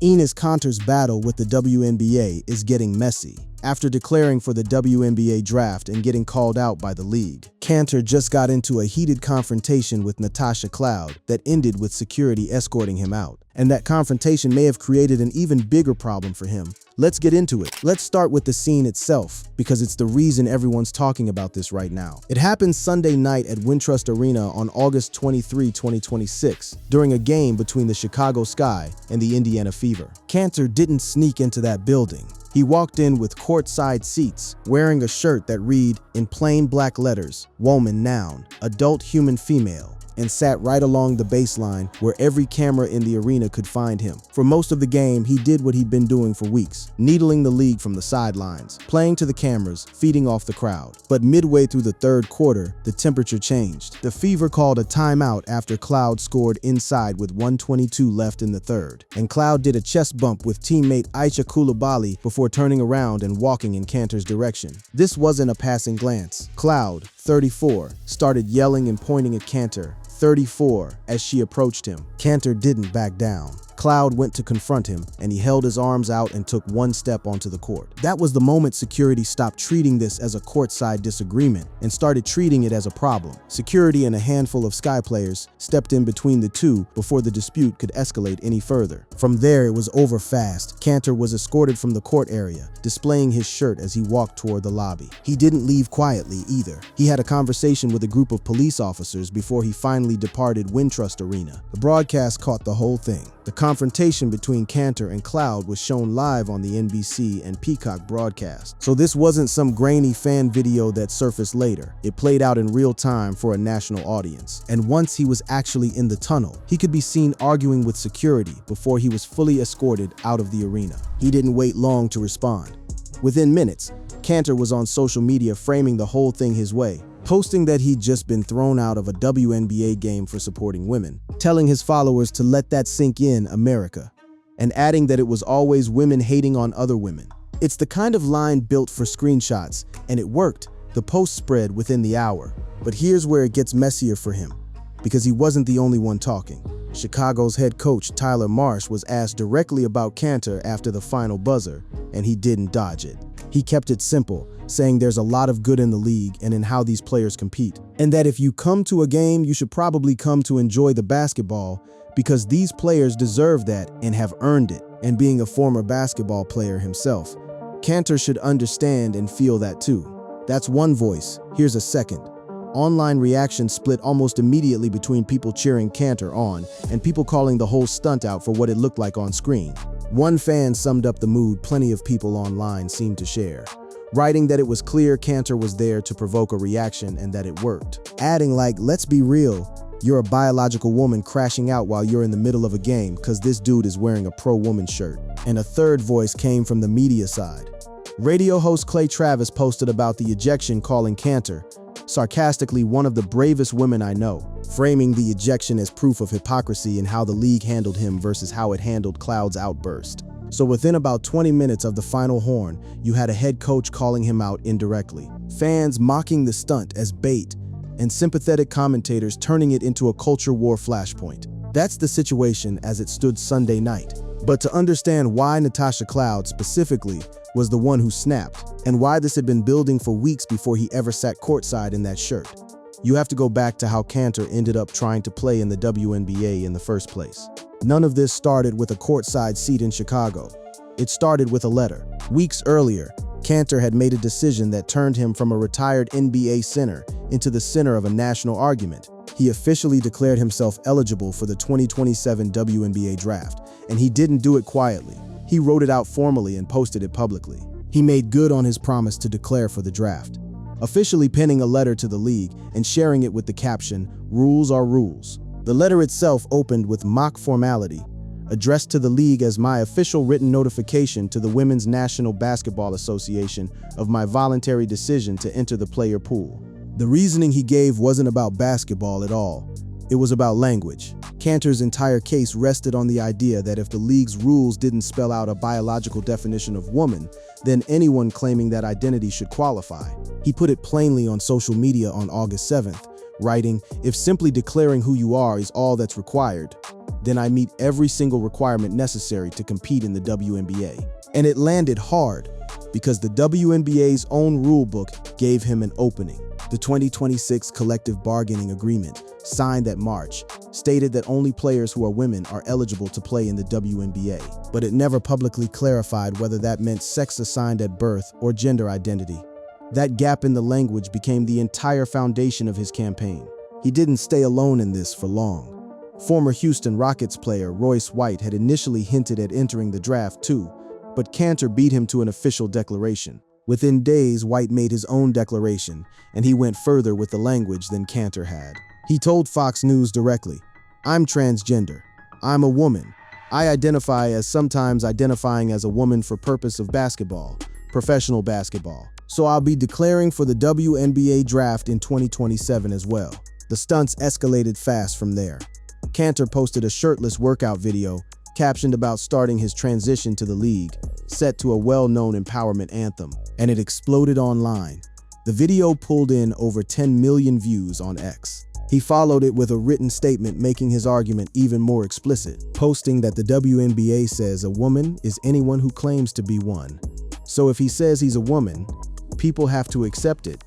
Enes Kanter's battle with the WNBA is getting messy. After declaring for the WNBA draft and getting called out by the league, Kanter just got into a heated confrontation with Natasha Cloud that ended with security escorting him out. And that confrontation may have created an even bigger problem for him. Let's get into it. Let's start with the scene itself, because it's the reason everyone's talking about this right now. It happened Sunday night at Wintrust Arena on August 23, 2026, during a game between the Chicago Sky and the Indiana Fever. Kanter didn't sneak into that building. He walked in with courtside seats, wearing a shirt that read, in plain black letters, "Woman noun, adult human female," and sat right along the baseline where every camera in the arena could find him. For most of the game, he did what he'd been doing for weeks, needling the league from the sidelines, playing to the cameras, feeding off the crowd. But midway through the third quarter, the temperature changed. The Fever called a timeout after Cloud scored inside with 1:22 left in the third. And Cloud did a chest bump with teammate Aisha Coulibaly before turning around and walking in Kanter's direction. This wasn't a passing glance. Cloud, 34, started yelling and pointing at Kanter, 34, as she approached him. Kanter didn't back down. Cloud went to confront him, and he held his arms out and took one step onto the court. That was the moment security stopped treating this as a courtside disagreement and started treating it as a problem. Security and a handful of Sky players stepped in between the two before the dispute could escalate any further. From there, it was over fast. Kanter was escorted from the court area, displaying his shirt as he walked toward the lobby. He didn't leave quietly either. He had a conversation with a group of police officers before he finally departed Wintrust Arena. The broadcast caught the whole thing. The confrontation between Kanter and Cloud was shown live on the NBC and Peacock broadcast. So this wasn't some grainy fan video that surfaced later. It played out in real time for a national audience. And once he was actually in the tunnel, he could be seen arguing with security before he was fully escorted out of the arena. He didn't wait long to respond. Within minutes, Kanter was on social media framing the whole thing his way, posting that he'd just been thrown out of a WNBA game for supporting women, telling his followers to let that sink in, America, and adding that it was always women hating on other women. It's the kind of line built for screenshots, and it worked. The post spread within the hour. But here's where it gets messier for him, because he wasn't the only one talking. Chicago's head coach, Tyler Marsh, was asked directly about Kanter after the final buzzer, and he didn't dodge it. He kept it simple, saying there's a lot of good in the league and in how these players compete, and that if you come to a game, you should probably come to enjoy the basketball because these players deserve that and have earned it. And being a former basketball player himself, Kanter should understand and feel that too. That's one voice. Here's a second. Online reactions split almost immediately between people cheering Kanter on and people calling the whole stunt out for what it looked like on screen. One fan summed up the mood plenty of people online seemed to share, writing that it was clear Kanter was there to provoke a reaction and that it worked. Adding like, let's be real, you're a biological woman crashing out while you're in the middle of a game because this dude is wearing a pro-woman shirt. And a third voice came from the media side. Radio host Clay Travis posted about the ejection, calling Kanter, sarcastically, one of the bravest women I know, framing the ejection as proof of hypocrisy in how the league handled him versus how it handled Cloud's outburst. So within about 20 minutes of the final horn, you had a head coach calling him out indirectly, fans mocking the stunt as bait, and sympathetic commentators turning it into a culture war flashpoint. That's the situation as it stood Sunday night. But to understand why Natasha Cloud specifically was the one who snapped, and why this had been building for weeks before he ever sat courtside in that shirt, you have to go back to how Kanter ended up trying to play in the WNBA in the first place. None of this started with a courtside seat in Chicago. It started with a letter. Weeks earlier, Kanter had made a decision that turned him from a retired NBA center into the center of a national argument. He officially declared himself eligible for the 2027 WNBA draft, and he didn't do it quietly. He wrote it out formally and posted it publicly. He made good on his promise to declare for the draft, officially penning a letter to the league and sharing it with the caption, "Rules are rules." The letter itself opened with mock formality, addressed to the league as my official written notification to the Women's National Basketball Association of my voluntary decision to enter the player pool. The reasoning he gave wasn't about basketball at all. It was about language. Kanter's entire case rested on the idea that if the league's rules didn't spell out a biological definition of woman, then anyone claiming that identity should qualify. He put it plainly on social media on August 7th, writing, "If simply declaring who you are is all that's required, then I meet every single requirement necessary to compete in the WNBA." And it landed hard, because the WNBA's own rulebook gave him an opening. The 2026 collective bargaining agreement, signed that March, stated that only players who are women are eligible to play in the WNBA, but it never publicly clarified whether that meant sex assigned at birth or gender identity. That gap in the language became the entire foundation of his campaign. He didn't stay alone in this for long. Former Houston Rockets player Royce White had initially hinted at entering the draft too, but Kanter beat him to an official declaration. Within days, White made his own declaration, and he went further with the language than Kanter had. He told Fox News directly, "I'm transgender. I'm a woman. I identify as sometimes identifying as a woman for purpose of basketball, professional basketball. So I'll be declaring for the WNBA draft in 2027 as well." The stunts escalated fast from there. Kanter posted a shirtless workout video, captioned about starting his transition to the league, set to a well-known empowerment anthem, and it exploded online. The video pulled in over 10 million views on X. He followed it with a written statement making his argument even more explicit, posting that the WNBA says a woman is anyone who claims to be one. So if he says he's a woman, people have to accept it,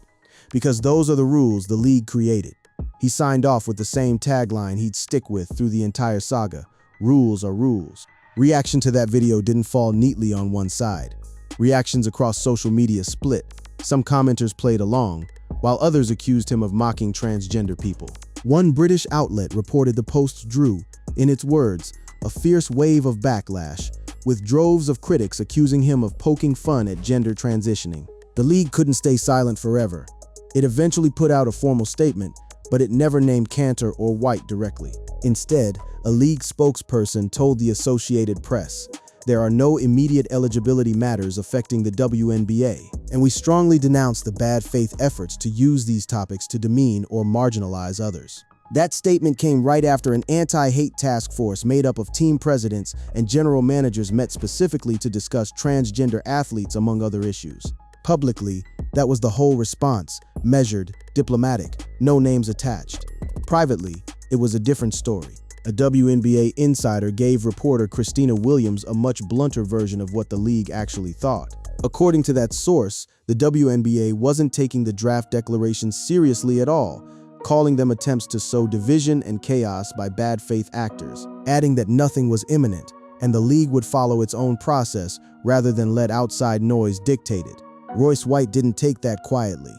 because those are the rules the league created. He signed off with the same tagline he'd stick with through the entire saga: "Rules are rules." Reaction to that video didn't fall neatly on one side. Reactions across social media split. Some commenters played along, while others accused him of mocking transgender people. One British outlet reported the post drew, in its words, a fierce wave of backlash, with droves of critics accusing him of poking fun at gender transitioning. The league couldn't stay silent forever. It eventually put out a formal statement, but it never named Kanter or White directly. Instead, a league spokesperson told the Associated Press, "There are no immediate eligibility matters affecting the WNBA, and we strongly denounce the bad faith efforts to use these topics to demean or marginalize others." That statement came right after an anti-hate task force made up of team presidents and general managers met specifically to discuss transgender athletes, among other issues. Publicly, that was the whole response: measured, diplomatic, no names attached. Privately, it was a different story. A WNBA insider gave reporter Christina Williams a much blunter version of what the league actually thought. According to that source, the WNBA wasn't taking the draft declarations seriously at all, calling them attempts to sow division and chaos by bad faith actors, adding that nothing was imminent, and the league would follow its own process rather than let outside noise dictate it. Royce White didn't take that quietly.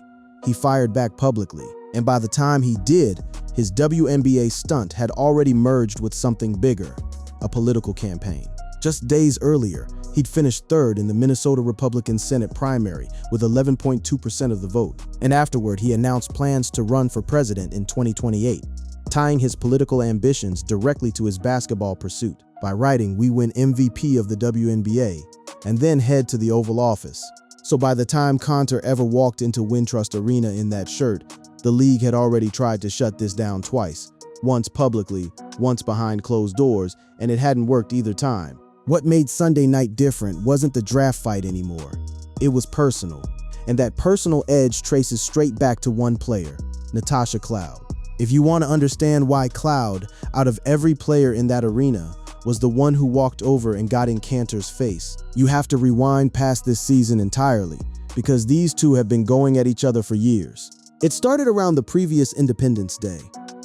He fired back publicly, and by the time he did, his WNBA stunt had already merged with something bigger, a political campaign. Just days earlier, he'd finished third in the Minnesota Republican Senate primary with 11.2% of the vote, and afterward he announced plans to run for president in 2028, tying his political ambitions directly to his basketball pursuit by writing "We win MVP of the WNBA," and then head to the Oval Office. So by the time Kanter ever walked into Wintrust Arena in that shirt, the league had already tried to shut this down twice, once publicly, once behind closed doors, and it hadn't worked either time. What made Sunday night different wasn't the draft fight anymore. It was personal, and that personal edge traces straight back to one player, Natasha Cloud. If you want to understand why Cloud, out of every player in that arena, was the one who walked over and got in Kanter's face, you have to rewind past this season entirely, because these two have been going at each other for years. It started around the previous Independence Day,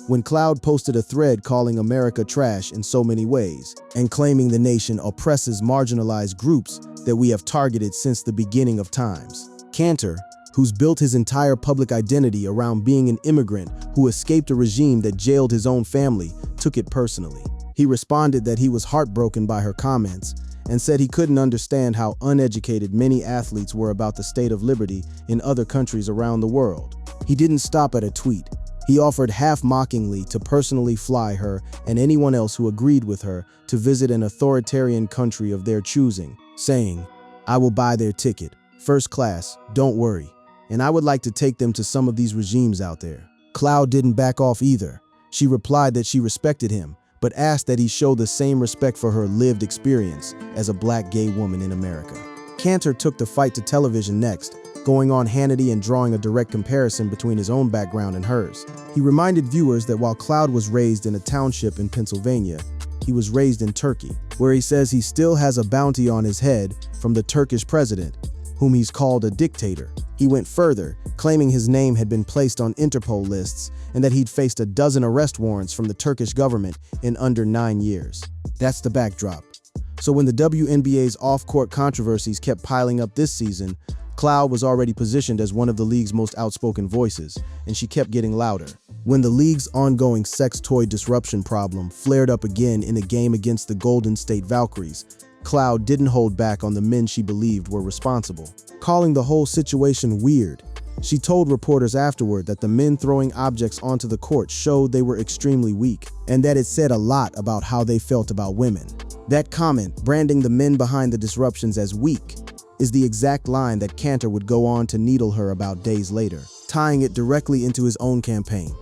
when Cloud posted a thread calling America trash in so many ways, and claiming the nation oppresses marginalized groups that we have targeted since the beginning of times. Kanter, who's built his entire public identity around being an immigrant who escaped a regime that jailed his own family, took it personally. He responded that he was heartbroken by her comments and said he couldn't understand how uneducated many athletes were about the state of liberty in other countries around the world. He didn't stop at a tweet. He offered half-mockingly to personally fly her and anyone else who agreed with her to visit an authoritarian country of their choosing, saying, "I will buy their ticket, first class, don't worry, and I would like to take them to some of these regimes out there." Cloud didn't back off either. She replied that she respected him, but asked that he show the same respect for her lived experience as a black gay woman in America. Kanter took the fight to television next, going on Hannity and drawing a direct comparison between his own background and hers. He reminded viewers that while Cloud was raised in a township in Pennsylvania, he was raised in Turkey, where he says he still has a bounty on his head from the Turkish president, whom he's called a dictator. He went further, claiming his name had been placed on Interpol lists and that he'd faced a dozen arrest warrants from the Turkish government in under 9 years. That's the backdrop. So when the WNBA's off-court controversies kept piling up this season, Cloud was already positioned as one of the league's most outspoken voices, and she kept getting louder. When the league's ongoing sex toy disruption problem flared up again in a game against the Golden State Valkyries, Cloud didn't hold back on the men she believed were responsible. Calling the whole situation weird, she told reporters afterward that the men throwing objects onto the court showed they were extremely weak, and that it said a lot about how they felt about women. That comment, branding the men behind the disruptions as weak, is the exact line that Kanter would go on to needle her about days later, tying it directly into his own campaign.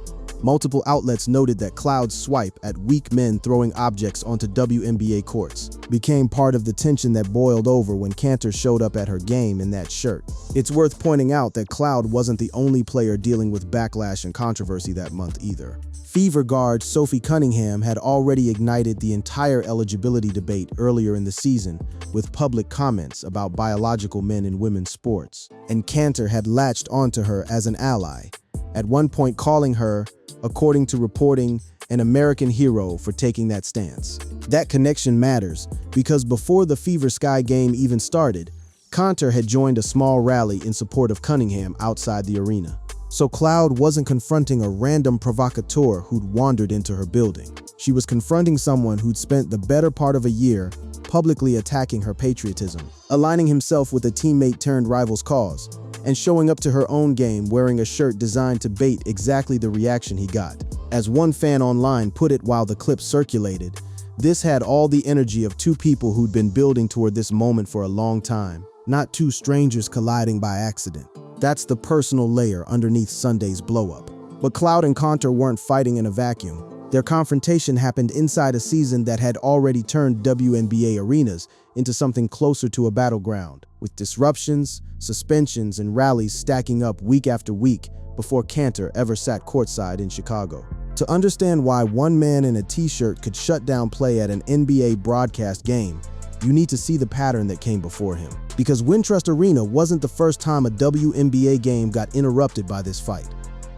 Multiple outlets noted that Cloud's swipe at weak men throwing objects onto WNBA courts became part of the tension that boiled over when Kanter showed up at her game in that shirt. It's worth pointing out that Cloud wasn't the only player dealing with backlash and controversy that month either. Fever guard Sophie Cunningham had already ignited the entire eligibility debate earlier in the season with public comments about biological men in women's sports, and Kanter had latched onto her as an ally, at one point calling her, according to reporting, an American hero for taking that stance. That connection matters because before the Fever Sky game even started, Kanter had joined a small rally in support of Cunningham outside the arena. So Cloud wasn't confronting a random provocateur who'd wandered into her building. She was confronting someone who'd spent the better part of a year publicly attacking her patriotism, aligning himself with a teammate turned rival's cause, and showing up to her own game wearing a shirt designed to bait exactly the reaction he got. As one fan online put it while the clip circulated, this had all the energy of two people who'd been building toward this moment for a long time, not two strangers colliding by accident. That's the personal layer underneath Sunday's blow-up. But Cloud and Kanter weren't fighting in a vacuum. Their confrontation happened inside a season that had already turned WNBA arenas into something closer to a battleground, with disruptions, suspensions, and rallies stacking up week after week before Kanter ever sat courtside in Chicago. To understand why one man in a t-shirt could shut down play at an NBA broadcast game, you need to see the pattern that came before him. Because Wintrust Arena wasn't the first time a WNBA game got interrupted by this fight.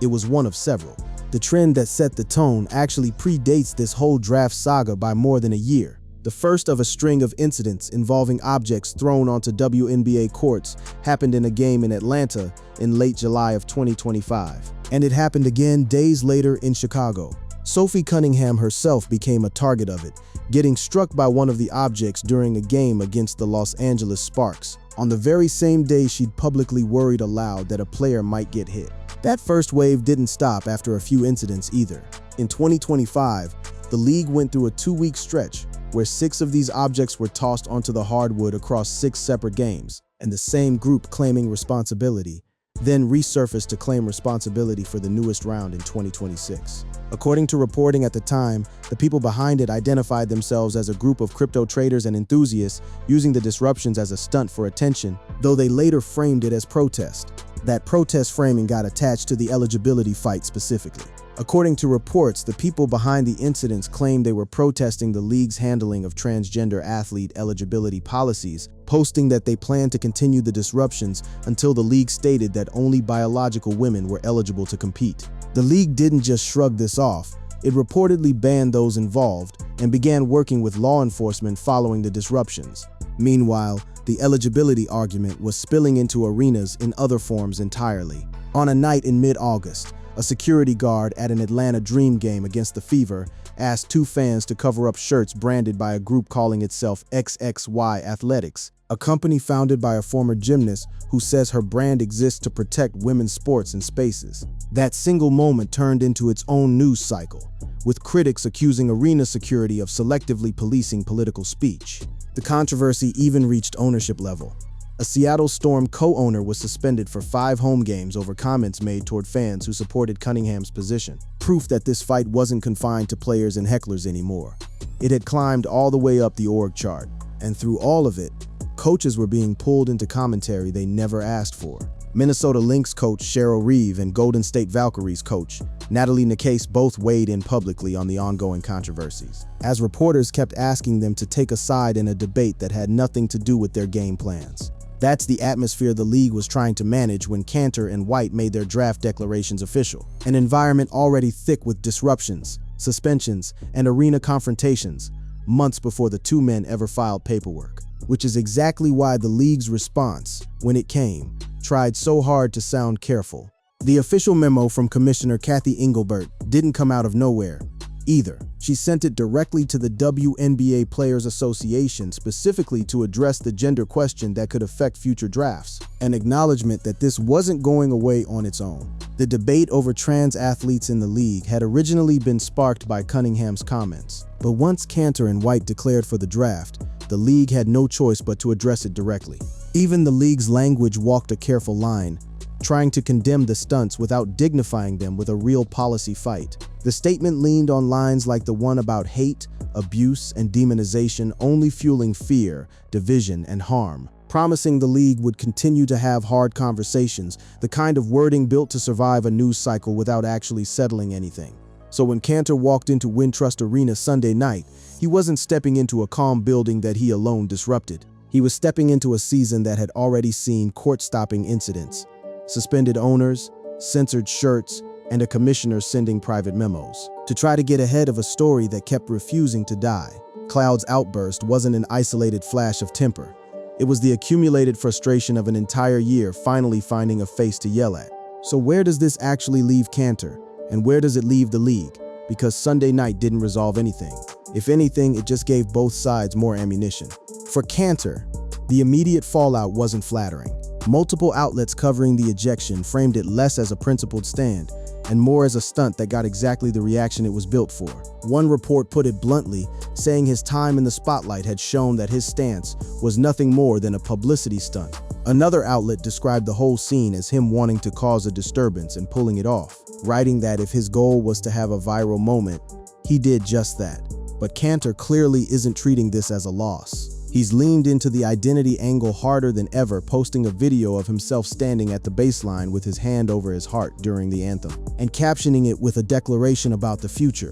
It was one of several. The trend that set the tone actually predates this whole draft saga by more than a year. The first of a string of incidents involving objects thrown onto WNBA courts happened in a game in Atlanta in late July of 2025. And it happened again days later in Chicago. Sophie Cunningham herself became a target of it, getting struck by one of the objects during a game against the Los Angeles Sparks, on the very same day she'd publicly worried aloud that a player might get hit. That first wave didn't stop after a few incidents either. In 2025, the league went through a 2-week stretch where 6 of these objects were tossed onto the hardwood across 6 separate games, and the same group claiming responsibility then resurfaced to claim responsibility for the newest round in 2026. According to reporting at the time, the people behind it identified themselves as a group of crypto traders and enthusiasts using the disruptions as a stunt for attention, though they later framed it as protest. That protest framing got attached to the eligibility fight specifically. According to reports, the people behind the incidents claimed they were protesting the league's handling of transgender athlete eligibility policies, posting that they planned to continue the disruptions until the league stated that only biological women were eligible to compete. The league didn't just shrug this off. It reportedly banned those involved and began working with law enforcement following the disruptions. Meanwhile, the eligibility argument was spilling into arenas in other forms entirely. On a night in mid-August, a security guard at an Atlanta Dream game against the Fever asked 2 fans to cover up shirts branded by a group calling itself XXY Athletics, a company founded by a former gymnast who says her brand exists to protect women's sports and spaces. That single moment turned into its own news cycle, with critics accusing arena security of selectively policing political speech. The controversy even reached ownership level. A Seattle Storm co-owner was suspended for 5 home games over comments made toward fans who supported Cunningham's position. Proof that this fight wasn't confined to players and hecklers anymore. It had climbed all the way up the org chart, and through all of it, coaches were being pulled into commentary they never asked for. Minnesota Lynx coach Cheryl Reeve and Golden State Valkyries coach Natalie Nakase both weighed in publicly on the ongoing controversies, as reporters kept asking them to take a side in a debate that had nothing to do with their game plans. That's the atmosphere the league was trying to manage when Kanter and White made their draft declarations official, an environment already thick with disruptions, suspensions, and arena confrontations months before the two men ever filed paperwork, which is exactly why the league's response, when it came, tried so hard to sound careful. The official memo from Commissioner Kathy Engelbert didn't come out of nowhere either. She sent it directly to the WNBA Players Association specifically to address the gender question that could affect future drafts, an acknowledgement that this wasn't going away on its own. The debate over trans athletes in the league had originally been sparked by Cunningham's comments, but once Kanter and White declared for the draft, the league had no choice but to address it directly. Even the league's language walked a careful line, trying to condemn the stunts without dignifying them with a real policy fight. The statement leaned on lines like the one about hate, abuse, and demonization only fueling fear, division, and harm, promising the league would continue to have hard conversations, the kind of wording built to survive a news cycle without actually settling anything. So when Kanter walked into Wintrust Arena Sunday night, he wasn't stepping into a calm building that he alone disrupted. He was stepping into a season that had already seen court-stopping incidents, suspended owners, censored shirts, and a commissioner sending private memos to try to get ahead of a story that kept refusing to die. Cloud's outburst wasn't an isolated flash of temper. It was the accumulated frustration of an entire year finally finding a face to yell at. So where does this actually leave Kanter, and where does it leave the league? Because Sunday night didn't resolve anything. If anything, it just gave both sides more ammunition. For Kanter, the immediate fallout wasn't flattering. Multiple outlets covering the ejection framed it less as a principled stand and more as a stunt that got exactly the reaction it was built for. One report put it bluntly, saying his time in the spotlight had shown that his stance was nothing more than a publicity stunt. Another outlet described the whole scene as him wanting to cause a disturbance and pulling it off, writing that if his goal was to have a viral moment, he did just that. But Kanter clearly isn't treating this as a loss. He's leaned into the identity angle harder than ever, posting a video of himself standing at the baseline with his hand over his heart during the anthem, and captioning it with a declaration about the future,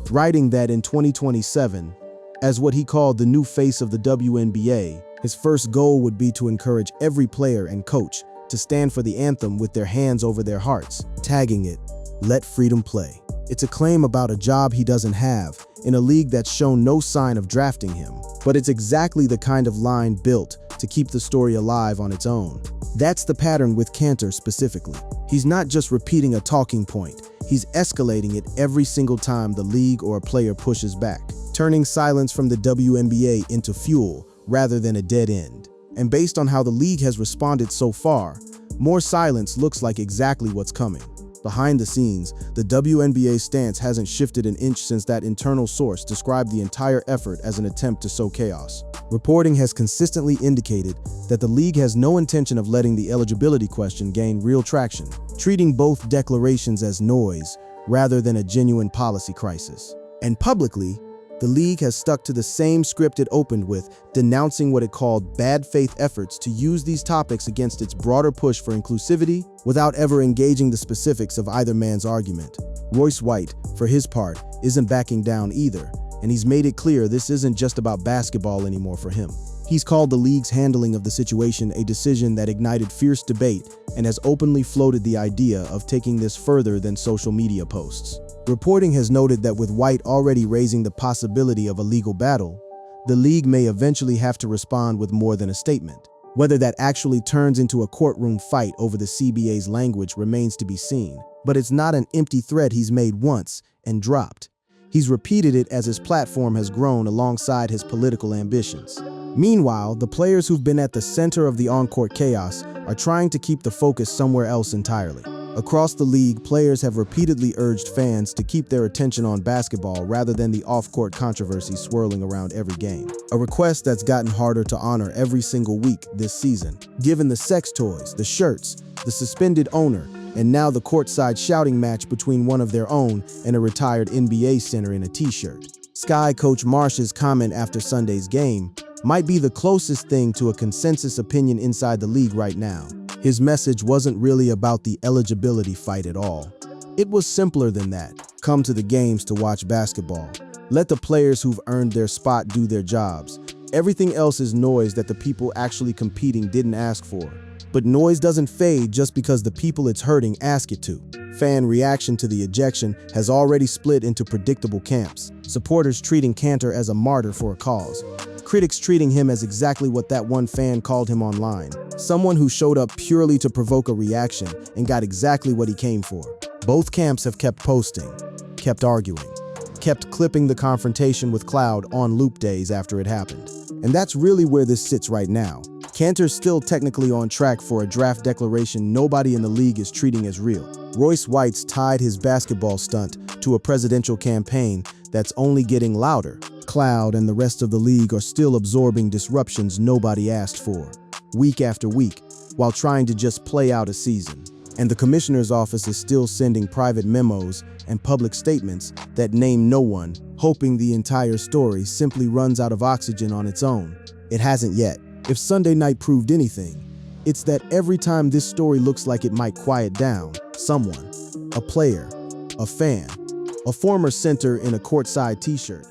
writing that in 2027, as what he called the new face of the WNBA, his first goal would be to encourage every player and coach to stand for the anthem with their hands over their hearts, tagging it, "Let freedom play." It's a claim about a job he doesn't have, in a league that's shown no sign of drafting him. But it's exactly the kind of line built to keep the story alive on its own. That's the pattern with Kanter specifically. He's not just repeating a talking point, he's escalating it every single time the league or a player pushes back, turning silence from the WNBA into fuel rather than a dead end. And based on how the league has responded so far, more silence looks like exactly what's coming. Behind the scenes, the WNBA's stance hasn't shifted an inch since that internal source described the entire effort as an attempt to sow chaos. Reporting has consistently indicated that the league has no intention of letting the eligibility question gain real traction, treating both declarations as noise rather than a genuine policy crisis. And publicly, the league has stuck to the same script it opened with, denouncing what it called bad faith efforts to use these topics against its broader push for inclusivity without ever engaging the specifics of either man's argument. Royce White, for his part, isn't backing down either, and he's made it clear this isn't just about basketball anymore for him. He's called the league's handling of the situation a decision that ignited fierce debate and has openly floated the idea of taking this further than social media posts. Reporting has noted that with White already raising the possibility of a legal battle, the league may eventually have to respond with more than a statement. Whether that actually turns into a courtroom fight over the CBA's language remains to be seen, but it's not an empty threat he's made once and dropped. He's repeated it as his platform has grown alongside his political ambitions. Meanwhile, the players who've been at the center of the on-court chaos are trying to keep the focus somewhere else entirely. Across the league, players have repeatedly urged fans to keep their attention on basketball rather than the off-court controversy swirling around every game, a request that's gotten harder to honor every single week this season, given the sex toys, the shirts, the suspended owner, and now the courtside shouting match between one of their own and a retired NBA center in a t-shirt. Sky coach Marsh's comment after Sunday's game might be the closest thing to a consensus opinion inside the league right now. His message wasn't really about the eligibility fight at all. It was simpler than that. Come to the games to watch basketball. Let the players who've earned their spot do their jobs. Everything else is noise that the people actually competing didn't ask for. But noise doesn't fade just because the people it's hurting ask it to. Fan reaction to the ejection has already split into predictable camps. Supporters treating Kanter as a martyr for a cause. Critics treating him as exactly what that one fan called him online. Someone who showed up purely to provoke a reaction and got exactly what he came for. Both camps have kept posting, kept arguing, kept clipping the confrontation with Cloud on loop days after it happened. And that's really where this sits right now. Kanter's still technically on track for a draft declaration nobody in the league is treating as real. Royce White's tied his basketball stunt to a presidential campaign that's only getting louder. Cloud and the rest of the league are still absorbing disruptions nobody asked for, week after week, while trying to just play out a season. And the commissioner's office is still sending private memos and public statements that name no one, hoping the entire story simply runs out of oxygen on its own. It hasn't yet. If Sunday night proved anything, it's that every time this story looks like it might quiet down, someone, a player, a fan, a former center in a courtside t-shirt,